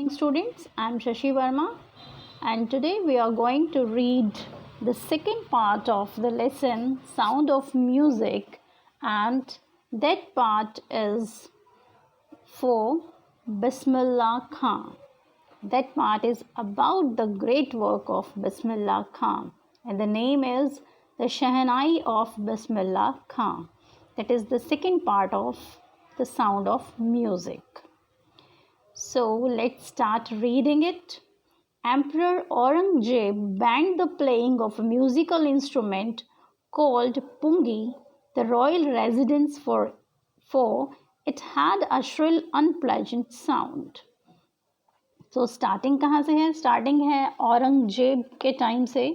Students, I am Shashi Verma and today we are going to read the second part of the lesson Sound of Music, and that part is for Bismillah Khan. That part is about the great work of Bismillah Khan, and the name is the Shehnai of Bismillah Khan. That is the second part of the Sound of Music. So let's start reading it. Emperor Aurangzeb banned the playing of a musical instrument called pungi, the royal residence, for it had a shrill, unpleasant sound. तो starting कहाँ से है? Starting है औरंगजेब के time से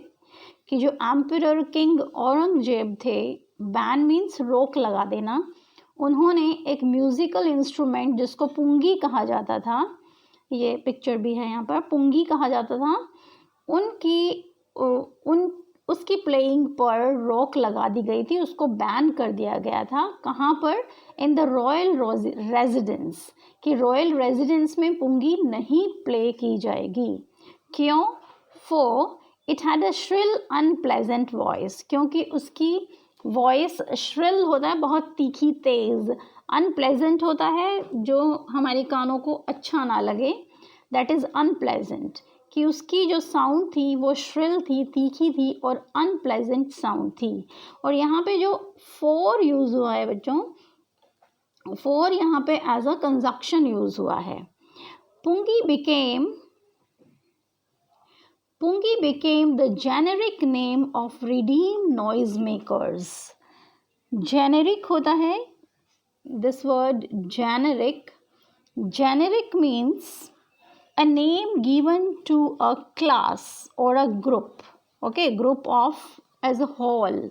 कि जो emperor king Aurangzeb थे, बैन मीन्स रोक लगा देना, उन्होंने एक म्यूज़िकल इंस्ट्रूमेंट जिसको पुंगी कहा जाता था, ये पिक्चर भी है यहाँ पर, पुंगी कहा जाता था, उसकी प्लेइंग पर रोक लगा दी गई थी, उसको बैन कर दिया गया था. कहाँ पर? इन द रॉयल रेजिडेंस, कि रॉयल रेजिडेंस में पुंगी नहीं प्ले की जाएगी. क्यों? For it had a shrill unpleasant voice, क्योंकि उसकी वॉइस श्रिल होता है, बहुत तीखी तेज़, अनप्लेजेंट होता है जो हमारे कानों को अच्छा ना लगे, दैट इज़ अनप्लेजेंट, कि उसकी जो साउंड थी वो श्रिल थी, तीखी थी और अनप्लेजेंट साउंड थी. और यहाँ पे जो फोर यूज़ हुआ है बच्चों, फोर यहाँ पे एज अ कंजक्शन यूज़ हुआ है. पुंगी became the generic name of redeem noisemakers. Generic होता है, this word generic means a name given to a class or a group, okay, group of as a whole.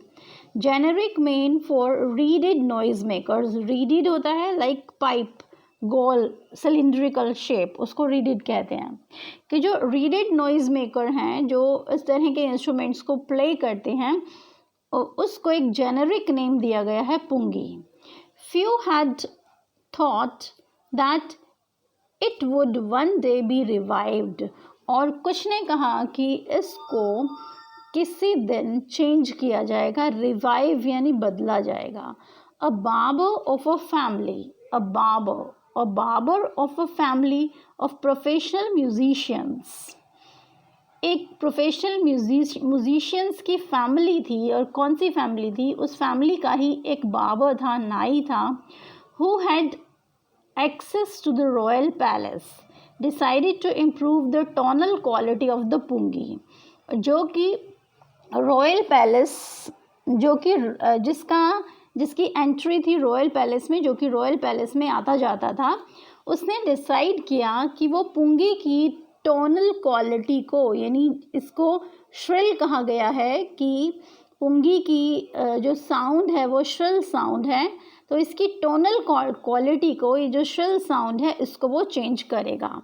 Generic mean for reeded noisemakers. Reeded होता है like pipe, गोल cylindrical shape, उसको readed कहते हैं. कि जो readed noise maker हैं, जो इस तरह के इंस्ट्रूमेंट्स को प्ले करते हैं, उसको एक जेनरिक नेम दिया गया है pungi. Few had thought that it would one day be revived, और कुछ ने कहा कि इसको किसी दिन चेंज किया जाएगा, रिवाइव यानी बदला जाएगा. A barber of a family, a barber of a family of professional musicians. एक प्रोफेशनल म्यूजिशियंस की फैमिली थी, और कौन सी फैमिली थी? उस फैमिली का ही एक बाबर था, नाई था, who had access to the royal palace, decided to improve the tonal quality of the pungi. जो कि रॉयल पैलेस, जो कि जिसकी एंट्री थी रॉयल पैलेस में, जो कि रॉयल पैलेस में आता जाता था, उसने डिसाइड किया कि वो पुंगी की टोनल क्वालिटी को, यानी इसको श्रिल कहा गया है कि पुंगी की जो साउंड है वो श्रिल साउंड है, तो इसकी टोनल क्वालिटी को, ये जो श्रिल साउंड है, इसको वो चेंज करेगा.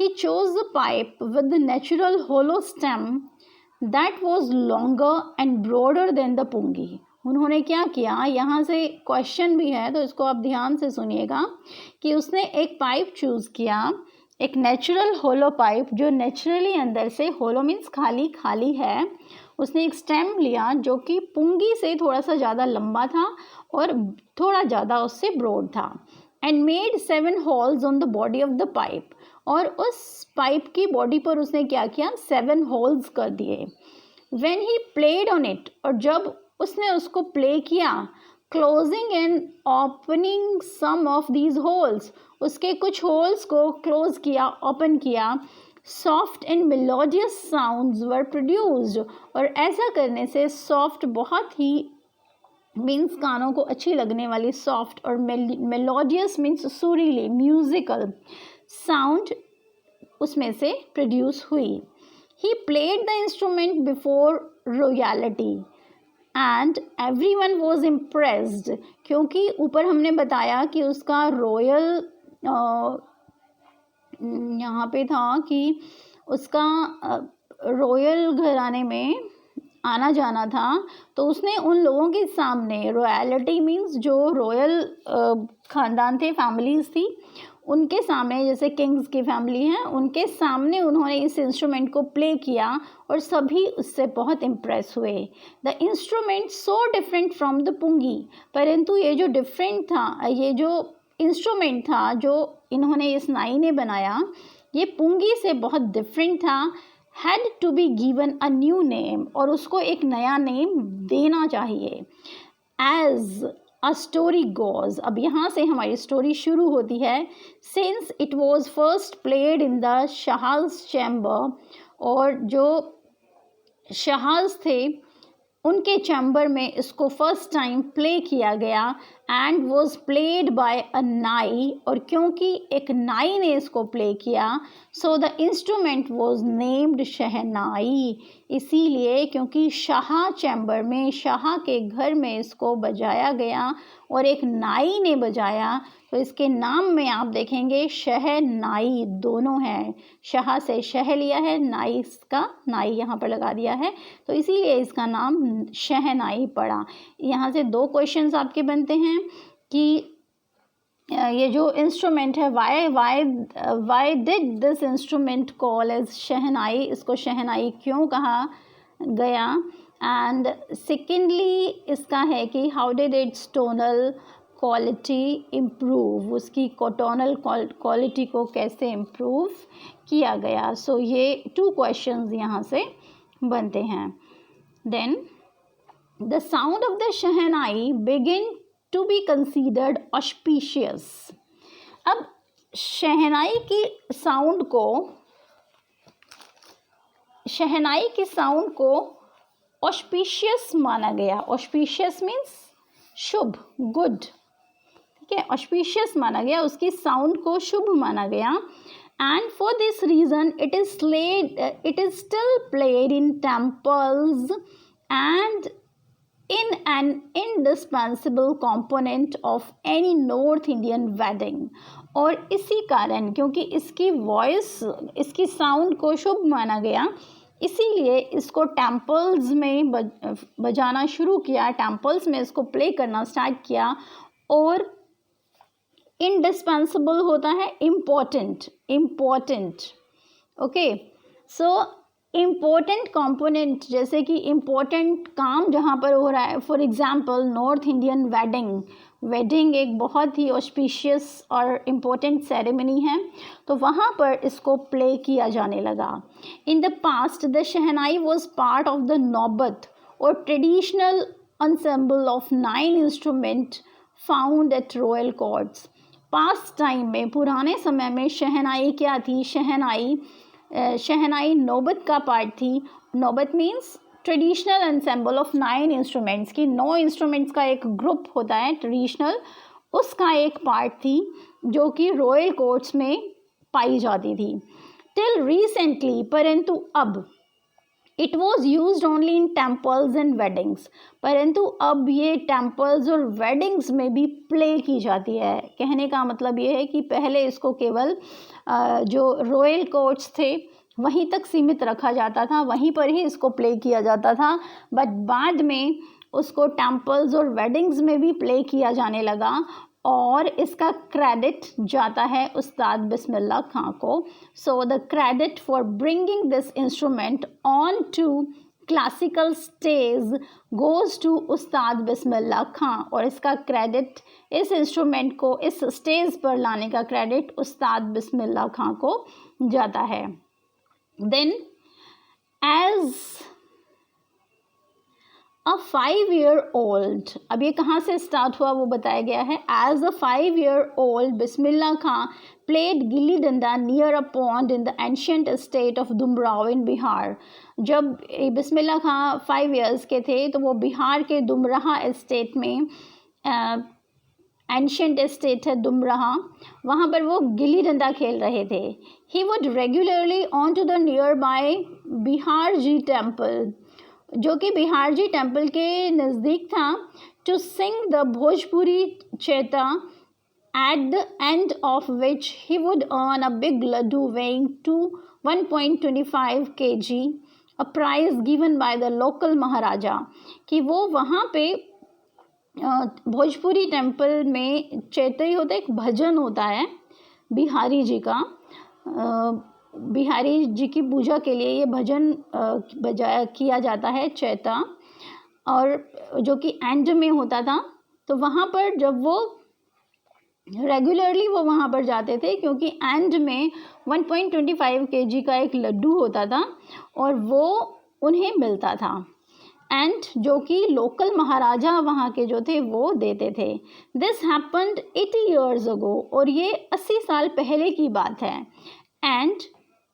He chose the pipe with the natural hollow stem that was longer and broader than the pungi. उन्होंने क्या किया, यहाँ से क्वेश्चन भी है तो इसको आप ध्यान से सुनिएगा, कि उसने एक पाइप चूज़ किया, एक नेचुरल होलो पाइप, जो नेचुरली अंदर से, होलो मीन्स खाली है, उसने एक स्टेम लिया जो कि पुंगी से थोड़ा सा ज़्यादा लंबा था और थोड़ा ज़्यादा उससे ब्रॉड था. And made 7 holes on the body of the pipe, और उस पाइप की बॉडी पर उसने क्या किया, 7 होल्स कर दिए. When he played on it, और जब उसने उसको प्ले किया, closing and opening some of these holes, उसके कुछ होल्स को क्लोज किया, ओपन किया, soft and melodious sounds were produced, और ऐसा करने से सॉफ्ट, बहुत ही मीन्स कानों को अच्छी लगने वाली, सॉफ्ट, और मेलोडियस मीन्स सुरीली, म्यूजिकल साउंड उसमें से प्रोड्यूस हुई. He played the instrument before royalty and everyone was impressed, क्योंकि ऊपर हमने बताया कि उसका रॉयल यहाँ पे था कि उसका रॉयल घराने में आना जाना था, तो उसने उन लोगों के सामने, रॉयलिटी मीन्स जो रॉयल ख़ानदान थे, फैमिलीज़ थी, उनके सामने, जैसे किंग्स की फैमिली है, उनके सामने उन्होंने इस इंस्ट्रूमेंट को प्ले किया और सभी उससे बहुत इम्प्रेस हुए। The instrument so different from the pungi, परंतु ये जो डिफरेंट था, ये जो इंस्ट्रूमेंट था जो इन्होंने, इस नाई ने बनाया, ये पुंगी से बहुत डिफरेंट था। Had to be given a new name, और उसको एक नया नेम देना चाहिए। एज अ स्टोरी गोज, अब यहाँ से हमारी स्टोरी शुरू होती है। Since it was first played in the Shah's chamber, और जो शाहज थे उनके चैम्बर में इसको फर्स्ट टाइम प्ले किया गया। And was played by a नाई, और क्योंकि एक नाई ने इसको प्ले किया, so the instrument was named shehnai, इसीलिए क्योंकि शाह चैम्बर में, शाह के घर में इसको बजाया गया और एक नाई ने बजाया, तो इसके नाम में आप देखेंगे शहनाई दोनों हैं। शाह से शह लिया है, नाई का नाई यहाँ पर लगा दिया है, तो इसीलिए इसका नाम शहनाई पड़ा। यहाँ से 2 क्वेश्चंस आपके बनते हैं कि ये जो इंस्ट्रूमेंट है, why did this instrument call as shehnai, इसको शहनाई क्यों कहा गया। एंड सेकेंडली इसका है कि how did it's tonal quality improve, उसकी टोनल क्वालिटी को कैसे इम्प्रूव किया गया। सो ये 2 क्वेश्चंस यहाँ से बनते हैं। Then the sound of the shehnai begin to be considered auspicious. अब शहनाई की साउंड को ऑस्पिशियस माना गया। ऑस्पिशियस मीन्स शुभ, गुड, ठीक है, ऑस्पिशियस माना गया, उसकी साउंड को शुभ माना गया। And for this reason it is still played in temples and in an indispensable component of any North Indian wedding। और इसी कारण, क्योंकि इसकी वॉइस, इसकी साउंड को शुभ माना गया, इसीलिए इसको टेम्पल्स में बजाना शुरू किया, टेम्पल्स में इसको प्ले करना स्टार्ट किया। और इंडिस्पेंसिबल होता है important, okay. So important component, जैसे कि इम्पोर्टेंट काम जहाँ पर हो रहा है, for example north Indian wedding एक बहुत ही ऑस्पिशियस और इम्पोर्टेंट सेरेमनी है, तो वहाँ पर इसको प्ले किया जाने लगा। In the past the shehnai was part of the नौबत और traditional ensemble of 9 instrument found at royal courts. Past time में, पुराने समय में शहनाई क्या थी? शहनाई नौबत का पार्ट थी। नौबत means traditional ensemble of 9 instruments की, 9 इंस्ट्रूमेंट्स का एक ग्रुप होता है ट्रेडिशनल, उसका एक पार्ट थी जो कि रॉयल कोर्ट्स में पाई जाती थी। टिल रिसेंटली, परंतु अब, it was use only in temples and weddings, परंतु अब ये टेम्पल्स और वेडिंग्स में भी प्ले की जाती है। कहने का मतलब ये है कि पहले इसको केवल जो रॉयल कोर्ट्स थे वहीं तक सीमित रखा जाता था, वहीं पर ही इसको प्ले किया जाता था, बट बाद में उसको टेम्पल्स और वेडिंग्स में भी प्ले किया जाने लगा। और इसका क्रेडिट जाता है उस्ताद बिस्मिल्लाह खां को। So the credit for bringing this instrument on to classical stage goes to Ustad Bismillah Khan, और इसका क्रेडिट, इस इंस्ट्रूमेंट को इस स्टेज पर लाने का क्रेडिट उस्ताद बिस्मिल्लाह खां को जाता है। देन एज अ 5-year-old, अब ये कहाँ से स्टार्ट हुआ वो बताया गया है। As a 5-year-old Bismillah Khan played gilli danda near a pond in the ancient state of Dumraon in Bihar. जब बिस्मिल्लाह खां 5 years के थे तो वो बिहार के दुमराह स्टेट में, एंशियंट स्टेट है दुमराह, वहाँ पर वो गिल्ली डंडा खेल रहे थे। He would regularly on to the nearby Bihar ji temple, जो कि बिहार जी टेम्पल के नज़दीक था, to sing the Bhojpuri Chaita, at the end of which he would earn a big laddu weighing 1.25 kg, a prize given by the local महाराजा। कि वो वहाँ पे Bhojpuri temple में चैतई होता है, एक भजन होता है, बिहारी जी का। बिहारी जी की पूजा के लिए ये भजन बजाया किया जाता है, चैता, और जो कि एंड में होता था। तो वहाँ पर जब वो रेगुलरली वो वहाँ पर जाते थे, क्योंकि एंड में 1.25 kg का एक लड्डू होता था और वो उन्हें मिलता था, एंड जो कि लोकल महाराजा वहाँ के जो थे वो देते थे। दिस हैपन्ड 80 years ago, और ये 80 साल पहले की बात है। And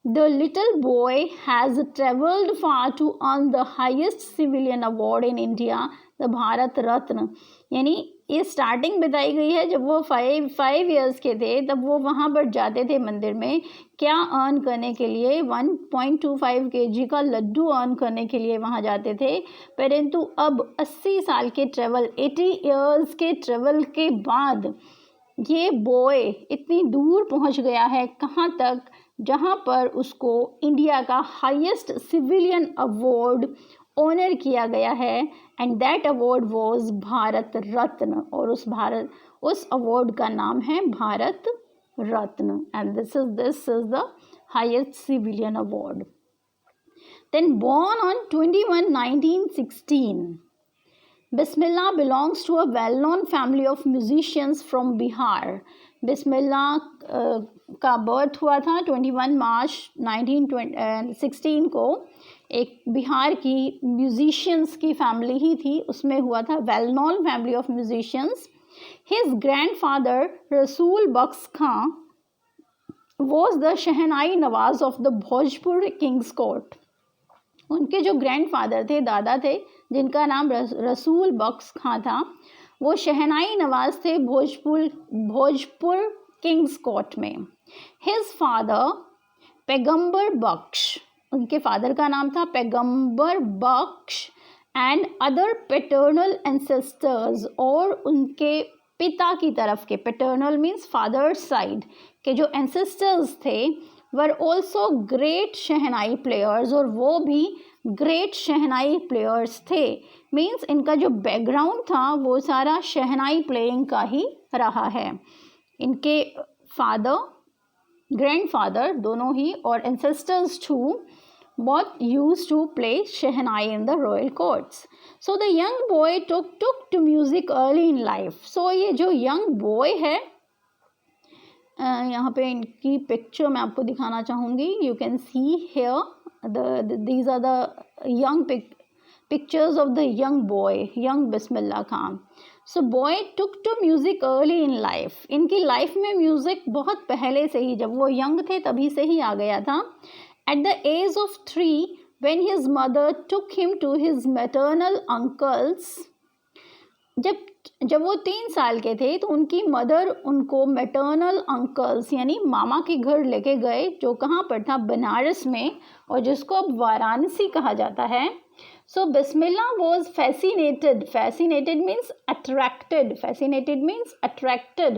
the little boy has travelled far to earn the highest civilian award in India, the Bharat Ratna. यानी ये स्टार्टिंग बताई गई है, जब वो 5 years के थे तब वो वहाँ पर जाते थे मंदिर में, क्या अर्न करने के लिए, 1.25 kg का लड्डू अर्न करने के लिए वहाँ जाते थे। परंतु अब 80 साल के ट्रेवल, 80 years के ट्रेवल के बाद ये बॉय इतनी दूर पहुँच गया है, कहाँ तक, जहाँ पर उसको इंडिया का हाईएस्ट सिविलियन अवार्ड ऑनर किया गया है, and that award was Bharat Ratna, और उस अवार्ड का नाम है Bharat Ratna, and this is the highest civilian award. Then born on 21 1916, Bismillah belongs to a well-known family of musicians from Bihar. Bismillah का बर्थ हुआ था 21 मार्च 1916 को, एक बिहार की म्यूजिशियंस की फैमिली ही थी, उसमें हुआ था, well known family of musicians. His grandfather Rasool Bakhsh Khan was the shehnai nawaz of the Bhojpur kings court. उनके जो ग्रैंडफादर थे, दादा थे, जिनका नाम रसूल बख्श खां था, वो शहनाई नवाज थे भोजपुर किंग्स कोर्ट में। हिज फादर पैगंबर बख्श, उनके फादर का नाम था पैगंबर बख्श, एंड अदर पैटर्नल एंसेस्टर्स, और उनके पिता की तरफ के, पैटर्नल मीन्स फादर साइड के जो एंसेस्टर्स थे, were also great shehnai players, और वो भी ग्रेट शहनाई प्लेयर्स थे। मीन्स इनका जो बैकग्राउंड था वो सारा शहनाई प्लेइंग का ही रहा है। इनके फादर, ग्रैंडफादर दोनों ही, और ancestors too, both used to play shehnai in the royal courts. So the young boy took to music early in life. So ये जो young boy है, यहाँ पे इनकी पिक्चर मैं आपको दिखाना चाहूँगी। You can see here these are the young pictures of the young boy, young Bismillah Khan. So boy took to music early in life. इनकी लाइफ में म्यूज़िक बहुत पहले से ही, जब वो यंग थे तभी से ही आ गया था। At the age of 3, when his mother took him to his maternal uncles, जब वो 3 साल के थे तो उनकी मदर उनको मैटरनल अंकल्स यानी मामा के घर लेके गए, जो कहाँ पर था, बनारस में, और जिसको अब वाराणसी कहा जाता है। So Bismillah was fascinated means attracted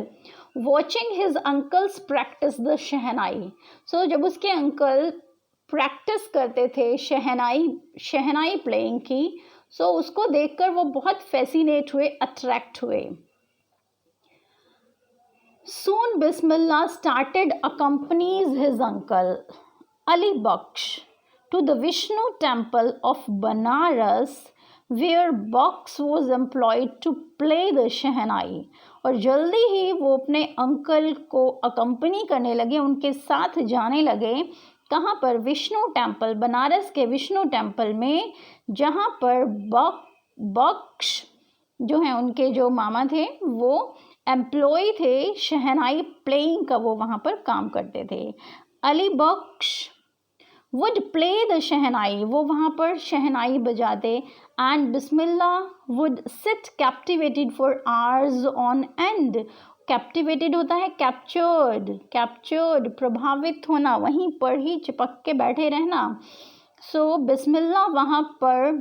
watching his uncles practice the shehnai. So जब उसके अंकल प्रैक्टिस करते थे शहनाई प्लेइंग की, सो उसको देखकर वो बहुत फैसिनेट हुए, अट्रैक्ट हुए। Soon Bismillah started accompanies his uncle Ali Baksh to the Vishnu temple of Banaras, where Baksh was employed to play the शहनाई। और जल्दी ही वो अपने अंकल को अकम्पनी करने लगे, उनके साथ जाने लगे। कहाँ पर? विष्णु टेम्पल, बनारस के विष्णु टेम्पल में, जहाँ पर बख्श जो हैं, उनके जो मामा थे, वो एम्प्लॉय थे शहनाई प्लेइंग का, वो वहाँ पर काम करते थे। अली बख्श वुड प्ले द शहनाई, वो वहाँ पर शहनाई बजाते। And Bismillah would sit captivated for hours on and. Captivated होता है कैप्चर्ड, प्रभावित होना, वहीं पर ही चिपक के बैठे रहना। सो बिस्मिल्लाह वहाँ पर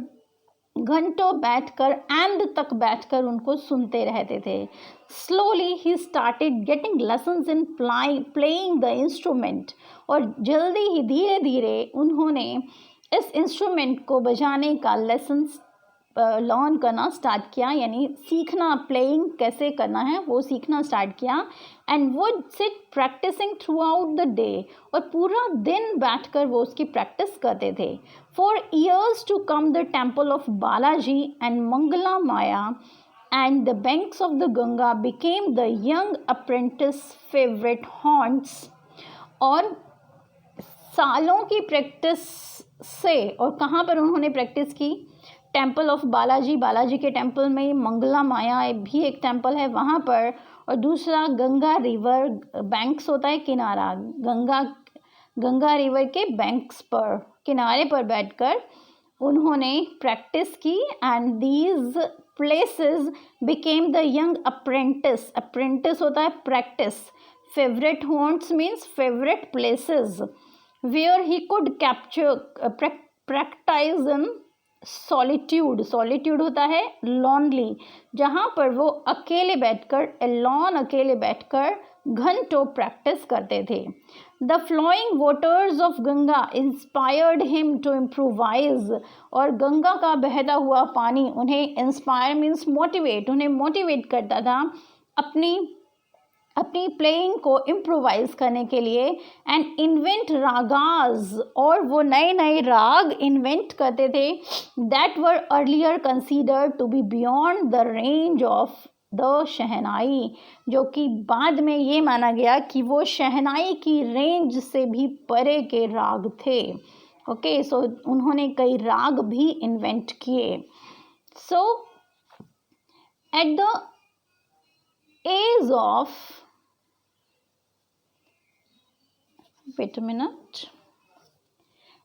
घंटों बैठकर, एंड तक बैठकर उनको सुनते रहते थे। Slowly he started getting lessons in playing the instrument, और जल्दी ही धीरे धीरे उन्होंने इस इंस्ट्रूमेंट को बजाने का लेसन्स लर्न करना स्टार्ट किया, यानी सीखना, प्लेइंग कैसे करना है वो सीखना स्टार्ट किया. And would sit practising throughout the day, और पूरा दिन बैठकर वो उसकी प्रैक्टिस करते थे. For years to come the temple of Balaji and Mangala Maya and the banks of the Ganga became the young apprentice favorite haunts. और सालों की प्रैक्टिस से, और कहाँ पर उन्होंने प्रैक्टिस की, टेम्पल ऑफ बालाजी, बालाजी के टेम्पल में, मंगला माया भी एक टेम्पल है वहाँ पर, और दूसरा गंगा रिवर बैंक्स होता है किनारा, गंगा रिवर के बैंक्स पर, किनारे पर बैठकर उन्होंने प्रैक्टिस की. And these places became the young apprentice, apprentice होता है practice, favourite haunts means favourite places, where he could capture practice in solitude, solitude होता है लॉनली, जहाँ पर वो अकेले बैठकर, एलोन अकेले बैठकर घंटों प्रैक्टिस करते थे. The flowing waters of Ganga inspired him to improvise, और गंगा का बहता हुआ पानी उन्हें इंस्पायर मीन्स मोटिवेट, उन्हें मोटिवेट करता था अपनी प्लेइंग को इम्प्रोवाइज करने के लिए. एंड इन्वेंट रागाज, और वो नए नए राग इन्वेंट करते थे, that were earlier considered to be beyond the range of the shehnai, जो कि बाद में ये माना गया कि वो शहनाई की रेंज से भी परे के राग थे. ओके, सो उन्होंने कई राग भी इन्वेंट किए. So at the age of, wait a minute,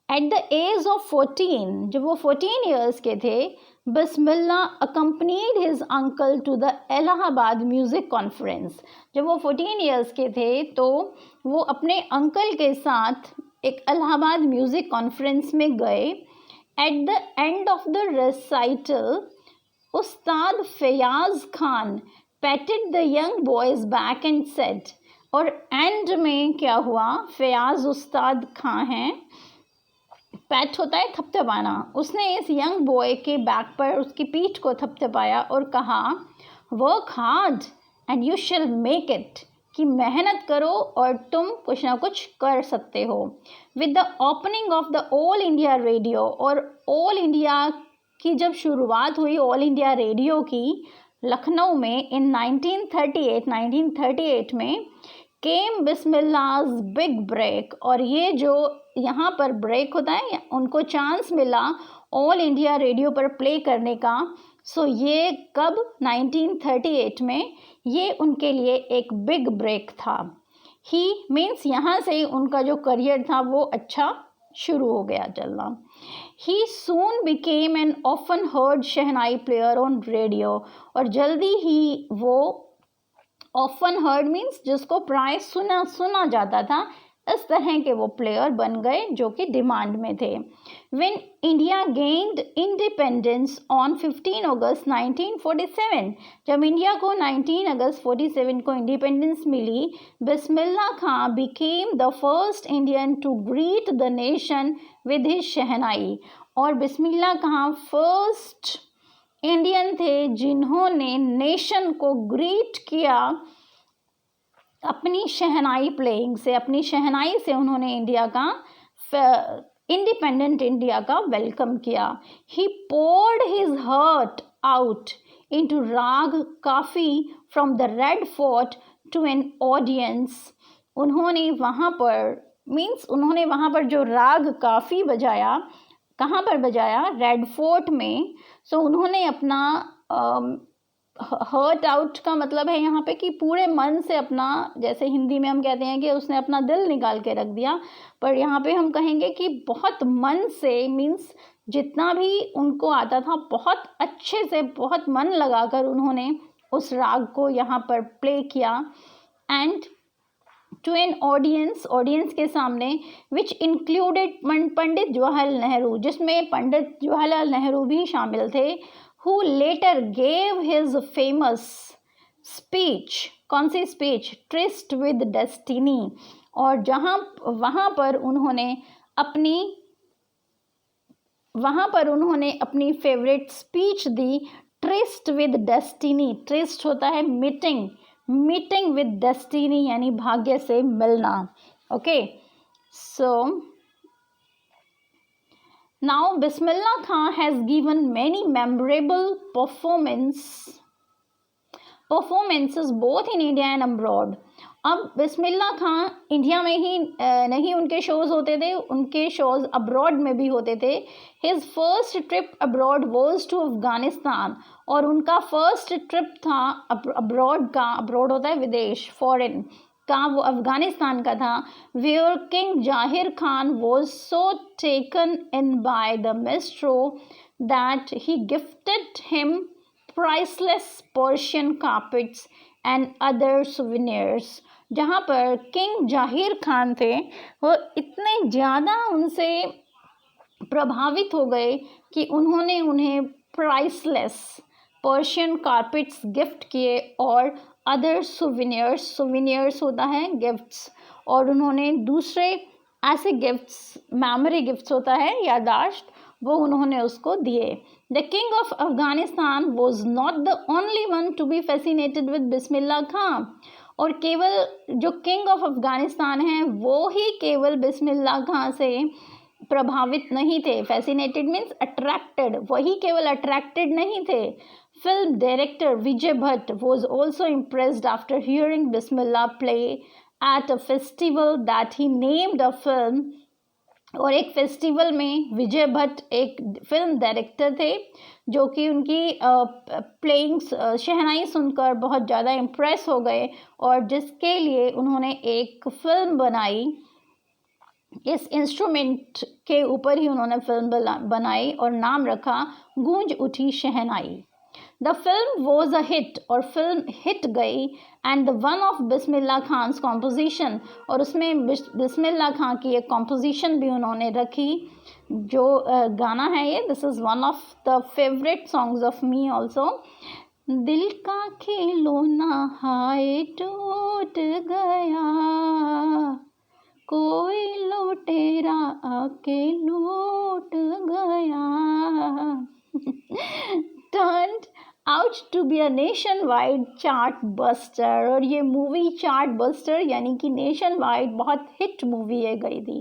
at the age of 14, जब वो 14 years के थे, बिस्मिल्ला accompanied his uncle to the Allahabad music conference. जब वो 14 years के थे तो वो अपने अंकल के साथ एक इलाहाबाद म्यूज़िक कॉन्फ्रेंस में गए. At the end of the recital, Ustad Fayaz Khan patted the young boy's back and said, और एंड में क्या हुआ, फयाज उस्ताद खां हैं, पैट होता है थपथपाना, उसने इस यंग बॉय के बैक पर, उसकी पीठ को थपथपाया और कहा, work hard and you shall make it, कि मेहनत करो और तुम कुछ ना कुछ कर सकते हो. With the opening of the all India radio, और ऑल इंडिया की जब शुरुआत हुई, ऑल इंडिया रेडियो की, लखनऊ में इन 1938 में, केम बिस्मिल्लाज बिग ब्रेक, और ये जो यहाँ पर ब्रेक होता है, उनको चांस मिला ऑल इंडिया रेडियो पर प्ले करने का. सो ये कब, 1938 में, ये उनके लिए एक बिग ब्रेक था. ही मीन्स यहाँ से उनका जो करियर था वो अच्छा शुरू हो गया चलना. He soon became an often heard shehnai player on radio, और जल्दी ही वो ऑफन हर्ड मीन्स जिसको प्राय सुना जाता था, इस तरह के वो प्लेयर बन गए जो कि डिमांड में थे. When India gained independence on 15 August 1947, जब इंडिया को 19 अगस्त 47 को इंडिपेंडेंस मिली, Bismillah Khan became the first Indian to greet the nation with his shehnai, और बिस्मिल्ला खां फर्स्ट इंडियन थे जिन्होंने नेशन को ग्रीट किया अपनी शहनाई प्लेइंग से, अपनी शहनाई से उन्होंने इंडिया का, इंडिपेंडेंट इंडिया का वेलकम किया. He poured his heart out into raga Kafi from the Red Fort to an audience. उन्होंने वहाँ पर जो राग काफ़ी बजाया, कहाँ पर बजाया, रेड फोर्ट में. सो उन्होंने अपना हर्ट आउट का मतलब है यहाँ पे कि पूरे मन से अपना, जैसे हिंदी में हम कहते हैं कि उसने अपना दिल निकाल के रख दिया, पर यहाँ पे हम कहेंगे कि बहुत मन से, मीन्स जितना भी उनको आता था बहुत अच्छे से, बहुत मन लगाकर उन्होंने उस राग को यहाँ पर प्ले किया. एंड टू एन ऑडियंस के सामने, विच इंक्लूडेड पंडित जवाहरलाल नेहरू, जिसमें पंडित जवाहरलाल नेहरू भी शामिल थे, who later gave his famous speech, कौन सी स्पीच, ट्रिस्ट विद डेस्टिनी, और वहाँ पर उन्होंने अपनी वहाँ पर उन्होंने अपनी फेवरेट स्पीच दी, ट्रिस्ट विद डेस्टिनी। ट्रिस्ट होता है मीटिंग, मीटिंग विद डेस्टिनी यानी भाग्य से मिलना। Okay, so now Bismillah Khan has given many memorable performances both in India and abroad. अब बिस्मिल्लाह खां इंडिया में ही नहीं उनके शोज़ होते थे, उनके शोज़ अब्रॉड में भी होते थे। His first trip abroad was to Afghanistan, और उनका फर्स्ट ट्रिप था अब्रॉड का, अब्रॉड होता है विदेश, फॉरेन का, वो अफ़गानिस्तान का था। वेयर किंग जाहिर Khan was so taken in by the maestro that he gifted him priceless Persian carpets and other souvenirs। जहाँ पर किंग जाहिर खान थे, वो इतने ज़्यादा उनसे प्रभावित हो गए कि उन्होंने उन्हें प्राइसलेस पर्शियन कारपेट्स गिफ्ट किए और अदर सुविनियर्स, सुविनियर्स होता है गिफ्ट्स, और उन्होंने दूसरे ऐसे गिफ्ट्स, मेमोरी गिफ्ट्स होता है यादाश्त, वो उन्होंने उसको दिए। The king of Afghanistan was not the only one to be fascinated with Bismillah Khan, और केवल जो किंग ऑफ अफगानिस्तान हैं वो ही केवल बिस्मिल्लाह खां से प्रभावित नहीं थे। फैसिनेटेड मीन्स अट्रैक्टेड, वही केवल अट्रैक्टेड नहीं थे। Film director Vijay Bhatt was also impressed after hearing Bismillah play at a festival that he named a film. और एक फेस्टिवल में विजय भट्ट एक फिल्म डायरेक्टर थे जो कि उनकी प्लेइंग शहनाई सुनकर बहुत ज़्यादा इम्प्रेस हो गए, और जिसके लिए उन्होंने एक फ़िल्म बनाई। इस इंस्ट्रूमेंट के ऊपर ही उन्होंने फिल्म बनाई और नाम रखा Goonj Uthi Shehnai. The film was a hit, और फिल्म हिट गई, and the one of Bismillah Khan's composition, और उसमें बिस्मिल्लाह खां की एक कॉम्पोजिशन भी उन्होंने रखी। जो गाना है ये, this is one of the favourite songs of me also. दिल का खिलौना हाय टूट गया, कोई लुटेरा आके लूट गया। Turned out to be a nationwide chart buster, और ये मूवी चार्ट बस्टर यानी कि नेशन वाइड बहुत हिट मूवी है गई थी।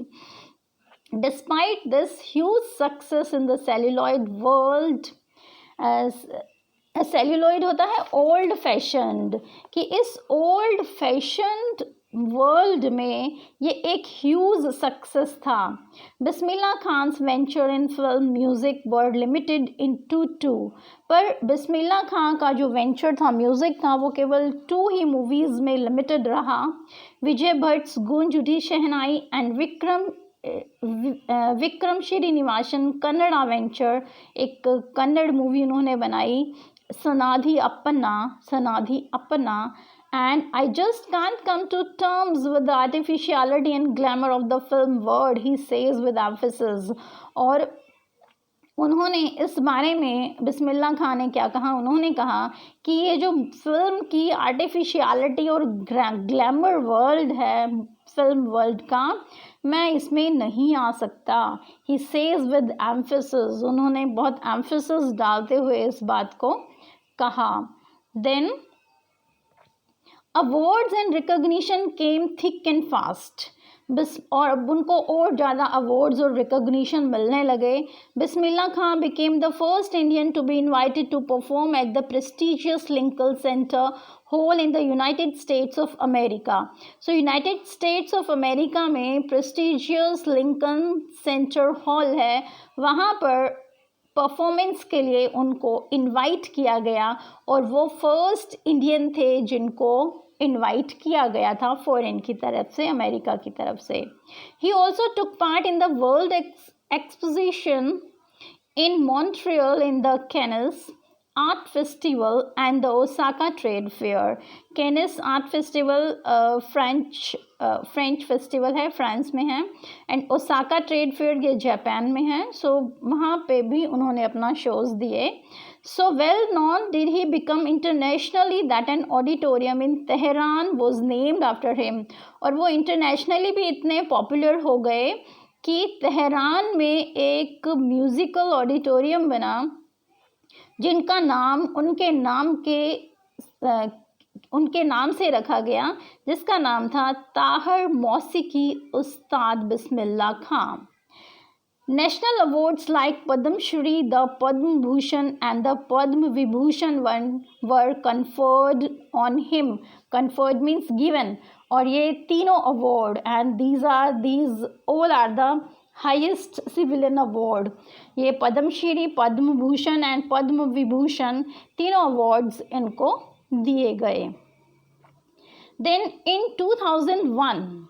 Despite this huge success in the celluloid world, celluloid होता है ओल्ड फैशन्ड, कि इस ओल्ड फैशन्ड वर्ल्ड में ये एक ह्यूज सक्सेस था। Bismillah Khan's venture in film music were limited in two, पर बिस्मिल्लाह खां का जो वेंचर था म्यूज़िक था वो केवल 2 ही मूवीज़ में लिमिटेड रहा। विजय भट्ट्स गूंज उठी शहनाई एंड विक्रम श्रीनिवासन कन्नड़ा वेंचर, एक कन्नड़ मूवी उन्होंने बनाई, सनाधि अपना, and I just can't come to terms with the artificiality and glamour of the film word, he says with emphasis। और उन्होंने इस बारे में बिस्मिल्लाह खां ने क्या कहा, उन्होंने कहा कि ये जो फिल्म की आर्टिफिशियलिटी और ग्लैमर वर्ल्ड है फिल्म वर्ल्ड का, मैं इसमें नहीं आ सकता। ही सेज विद एम्फेसिस, उन्होंने बहुत एम्फेसिस डालते हुए इस बात को कहा। Then awards and recognition came thick and fast, और अब उनको और ज़्यादा अवार्ड्स और रिकॉग्निशन मिलने लगे। Bismillah Khan became the first Indian to be invited to perform at the prestigious Lincoln Center hall in the United States of America. So United States of America में prestigious Lincoln Center hall है, वहाँ पर performance के लिए उनको invite किया गया, और वो फर्स्ट इंडियन थे जिनको इनवाइट किया गया था फॉरेन की तरफ से, अमेरिका की तरफ से। He also took part in the world exposition in Montreal in the कैनिस art festival and the Osaka trade fair. कैनिस art festival French festival है, फ्रांस में है, एंड ओसाका ट्रेड फेयर ये जापान में है। सो वहाँ पे भी उन्होंने अपना शोज़ दिए। So well known did he become internationally that an auditorium in Tehran was named after him, और वो इंटरनेशनली भी इतने पॉपुलर हो गए कि तेहरान में एक म्यूज़िकल ऑडिटोरियम बना जिनका नाम उनके नाम से रखा गया, जिसका नाम था ताहर मौसीकी उस्ताद बिस्मिल्लाह खां. National awards like Padma Shri, the Padma Bhushan and the Padma Vibhushan were conferred on him. Conferred means given. और ये तीनों award and these all are the highest civilian award. ये पद्म श्री, पद्म भूषण and पद्म विभूषण तीनों awards इनको दिए गए. Then in 2001,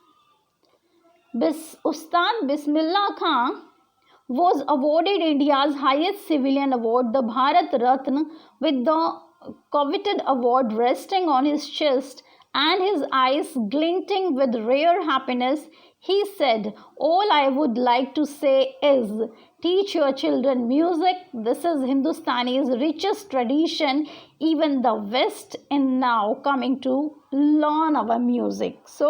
Ustad Bismillah Khan was awarded India's highest civilian award, the Bharat Ratna, with the coveted award resting on his chest and his eyes glinting with rare happiness. He said, "All I would like to say is, teach your children music. This is Hindustani's richest tradition. Even the West is now coming to learn our music." So,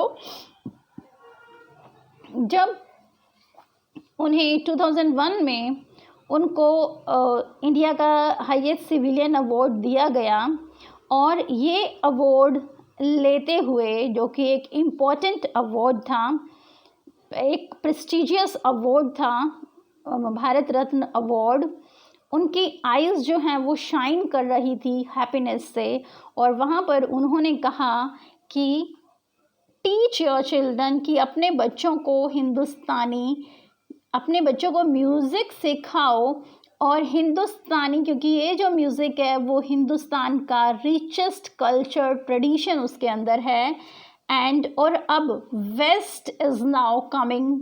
जब उन्हें 2001 में उनको India का highest civilian award दिया गया और ये award लेते हुए, जो कि एक इम्पॉर्टेंट अवार्ड था, एक प्रेस्टिजियस अवार्ड था, भारत रत्न अवार्ड, उनकी आईज़ जो हैं वो शाइन कर रही थी हैप्पीनेस से. और वहाँ पर उन्होंने कहा कि टीच योर चिल्ड्रन, कि अपने बच्चों को म्यूज़िक सिखाओ और हिंदुस्तानी, क्योंकि ये जो म्यूज़िक है वो हिंदुस्तान का रिचेस्ट कल्चर ट्रेडिशन उसके अंदर है. और अब west is now coming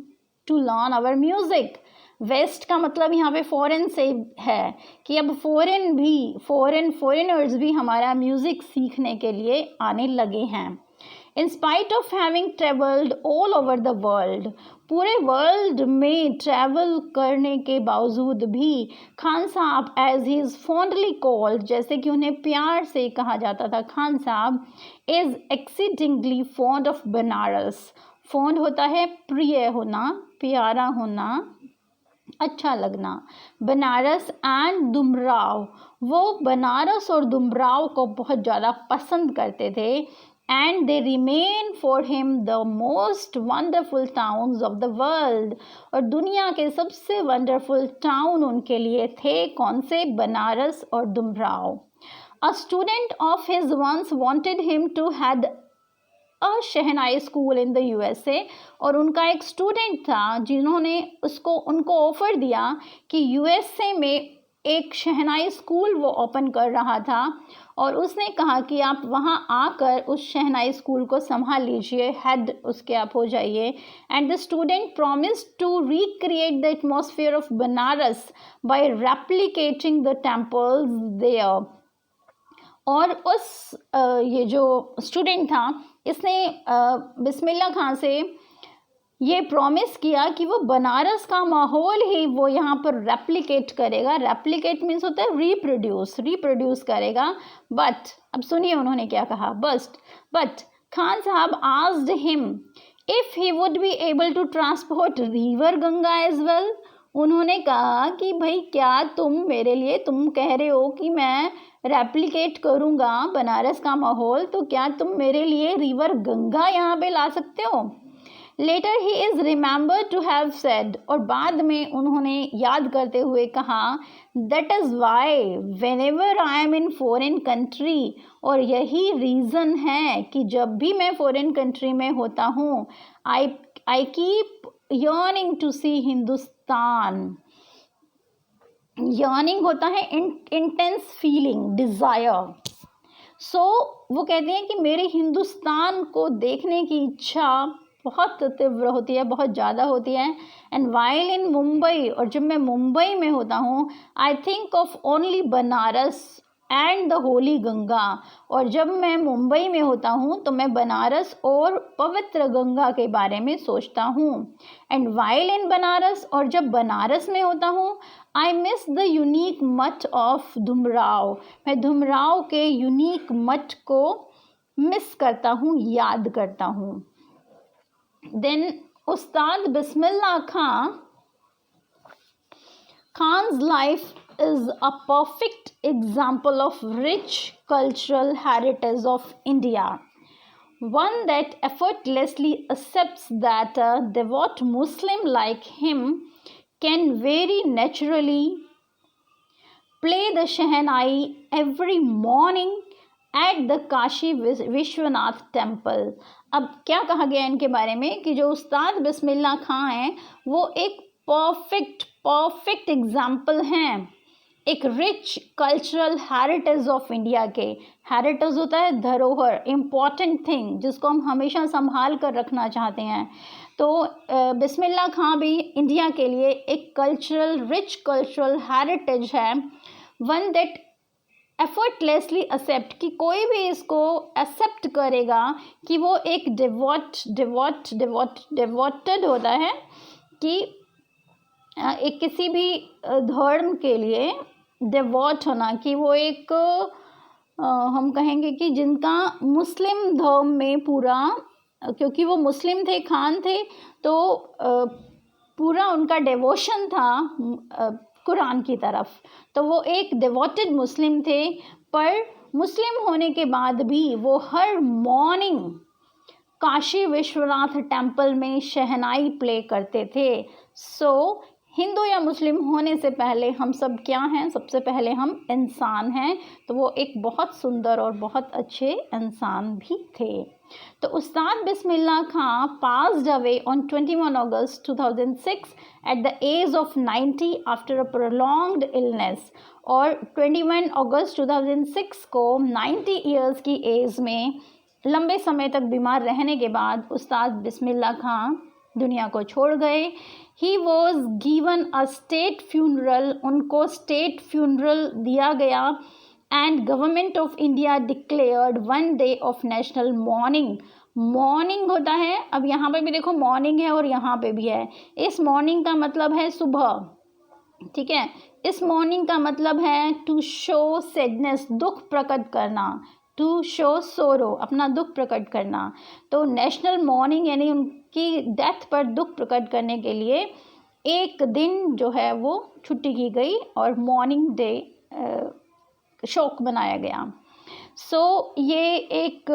to learn our music. West का मतलब यहाँ पे फॉरेन से है कि अब फॉरेनर्स भी हमारा म्यूज़िक सीखने के लिए आने लगे हैं. In spite of having traveled all over the world, पूरे वर्ल्ड में ट्रैवल करने के बावजूद भी Khan Sahab, as he is fondly called, जैसे कि उन्हें प्यार से कहा जाता था, खान साहब is exceedingly fond of Banaras. Fond होता है प्रिय होना, प्यारा होना, अच्छा लगना. बनारस एंड डुमराव, वो बनारस और डुमराव को बहुत ज़्यादा पसंद करते थे. And they remain for him the most wonderful towns of the world. और दुनिया के सबसे वंडरफुल टाउन उनके लिए थे. कौन से? बनारस और Dumraon. A student of his once wanted him to had a shehnai school in the USA. और उनका एक स्टूडेंट था जिन्होंने उनको ऑफ़र दिया कि USA में एक शहनाई स्कूल वो ओपन कर रहा था और उसने कहा कि आप वहाँ आकर उस शहनाई स्कूल को संभाल लीजिए, हेड उसके आप हो जाइए. And the student promised to recreate the atmosphere of Banaras by replicating the temples there. और ये जो स्टूडेंट था इसने बिस्मिल्लाह खां से ये प्रॉमिस किया कि वो बनारस का माहौल ही वो यहाँ पर रेप्लिकेट करेगा. रेप्लिकेट मीन्स होता है रिप्रोड्यूस करेगा. बट अब सुनिए उन्होंने क्या कहा. But Khan Sahab asked him if he would be able to transport river Ganga as well. उन्होंने कहा कि भाई क्या तुम कह रहे हो कि मैं रेप्लिकेट करूँगा बनारस का माहौल, तो क्या तुम मेरे लिए रिवर गंगा यहाँ पे ला सकते हो. Later he is remembered to have said, और बाद में उन्होंने याद करते हुए कहा, that is why whenever I am in foreign country, और यही रीज़न है कि जब भी मैं foreign country में होता हूँ, I keep yearning to see Hindustan. yearning होता है intense feeling, desire. So वो कहते हैं कि मेरे हिंदुस्तान को देखने की इच्छा बहुत तीव्र होती है, बहुत ज़्यादा होती है. एंड वाइल इन मुंबई, और जब मैं मुंबई में होता हूँ, I think of only Banaras and the Holi Ganga. और जब मैं मुंबई में होता हूँ तो मैं बनारस और पवित्र गंगा के बारे में सोचता हूँ. एंड वाइल इन बनारस, और जब बनारस में होता हूँ, आई मिस द यूनिक मठ ऑफ डुमराव. मैं डुमराव के यूनिक मठ को मिस करता हूँ, याद करता हूँ. Then Ustad Bismillah Khan's life is a perfect example of rich cultural heritage of India, one that effortlessly accepts that a devout Muslim like him can very naturally play the Shehnai every morning at the Kashi Vishwanath temple. अब क्या कहा गया इनके बारे में कि जो उस्ताद बिस्मिल्लाह खां हैं वो एक परफेक्ट एग्जाम्पल हैं एक rich cultural heritage of India के। हेरिटेज होता है धरोहर, इम्पॉर्टेंट थिंग जिसको हम हमेशा संभाल कर रखना चाहते हैं। तो बिस्मिल्लाह खां भी इंडिया के लिए एक रिच कल्चरल हेरिटेज है, वन दैट एफर्टलेसली एक्सेप्ट, कि कोई भी इसको एक्सेप्ट करेगा कि वो एक डिवोटेड होता है, कि एक किसी भी धर्म के लिए डिवोट होना, कि वो एक हम कहेंगे कि जिनका मुस्लिम धर्म में पूरा, क्योंकि वो मुस्लिम थे, खान थे, तो पूरा उनका डिवोशन था कुरान की तरफ। तो वो एक डिवोटेड मुस्लिम थे, पर मुस्लिम होने के बाद भी वो हर मॉर्निंग काशी विश्वनाथ टेम्पल में शहनाई प्ले करते थे। सो हिंदू या मुस्लिम होने से पहले हम सब क्या हैं? सबसे पहले हम इंसान हैं। तो वो एक बहुत सुंदर और बहुत अच्छे इंसान भी थे। तो उस्ताद बिस्मिल्लाह खां passed away on 21 August 2006 at the age of 90 after a prolonged illness। और 21 अगस्त 2006 को 90 ईयर्स की एज में लंबे समय तक बीमार रहने के बाद उस्ताद बिस्मिल्लाह खां दुनिया को छोड़ गए। He was given a state funeral, उनको स्टेट फ्यूनरल दिया गया, and government of India declared one day of national morning. Morning होता है, अब यहाँ पे भी देखो मॉर्निंग है और यहाँ पे भी है। इस मॉर्निंग का मतलब है सुबह, ठीक है। इस मॉर्निंग का मतलब है टू शो सैडनेस, दुख प्रकट करना, टू शो सोरो, अपना दुख प्रकट करना। तो नेशनल मॉर्निंग यानी उनकी डेथ पर दुख प्रकट करने के लिए एक दिन जो है वो छुट्टी की गई और मॉर्निंग डे शोक बनाया गया। सो ये एक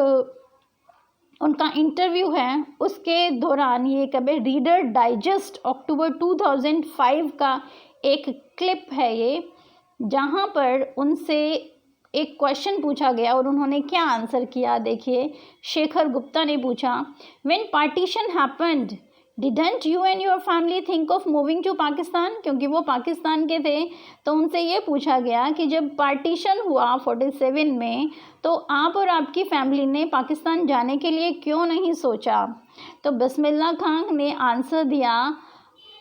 उनका इंटरव्यू है, उसके दौरान ये कभी रीडर डाइजेस्ट अक्टूबर 2005 का एक क्लिप है ये, जहाँ पर उनसे एक क्वेश्चन पूछा गया और उन्होंने क्या आंसर किया। देखिए, शेखर गुप्ता ने पूछा, when partition happened didn't you and your family think of moving to Pakistan, क्योंकि वो पाकिस्तान के थे। तो उनसे ये पूछा गया कि जब पार्टीशन हुआ 47 में, तो आप और आपकी फैमिली ने पाकिस्तान जाने के लिए क्यों नहीं सोचा। तो बिस्मिल्लाह खां ने आंसर दिया,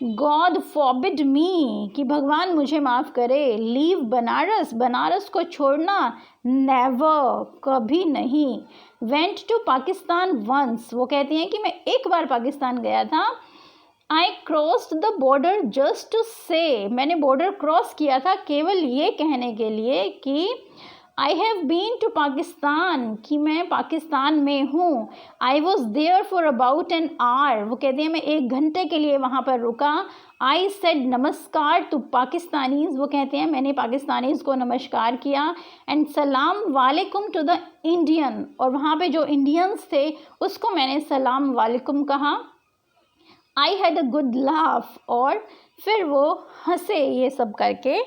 गॉड फॉरबिड मी, कि भगवान मुझे माफ़ करे, लीव बनारस, बनारस को छोड़ना, नेवर, कभी नहीं, वेंट टू पाकिस्तान वंस, वो कहती हैं कि मैं एक बार पाकिस्तान गया था, I crossed the border just to say, मैंने बॉर्डर क्रॉस किया था केवल ये कहने के लिए कि I have been to Pakistan, कि मैं पाकिस्तान में हूँ। I was there for about an hour, वो कहते हैं मैं 1 घंटे के लिए वहाँ पर रुका। आई सेड नमस्कार टू पाकिस्तानीज़, वो कहते हैं मैंने पाकिस्तानीज़ को नमस्कार किया, एंड सलाम वालेकुम टू द इंडियन, और वहाँ पे जो इंडियंस थे उसको मैंने सलाम वालेकुम कहा। I had a good laugh, और फिर वो हंसे ये सब करके।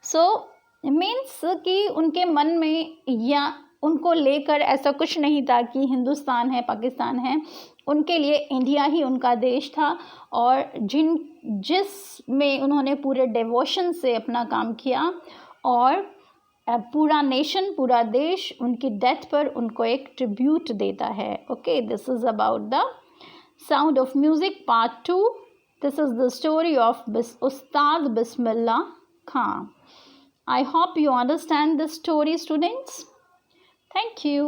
सो मीन्स कि उनके मन में या उनको लेकर ऐसा कुछ नहीं था कि हिंदुस्तान है, पाकिस्तान है, उनके लिए इंडिया ही उनका देश था, और जिसमें उन्होंने पूरे डिवोशन से अपना काम किया, और पूरा नेशन, पूरा देश उनकी डेथ पर उनको एक ट्रिब्यूट देता है। Okay, this is about the sound of music part 2। This is the story of Ustad Bismillah Khan. I hope you understand this story, students. Thank you.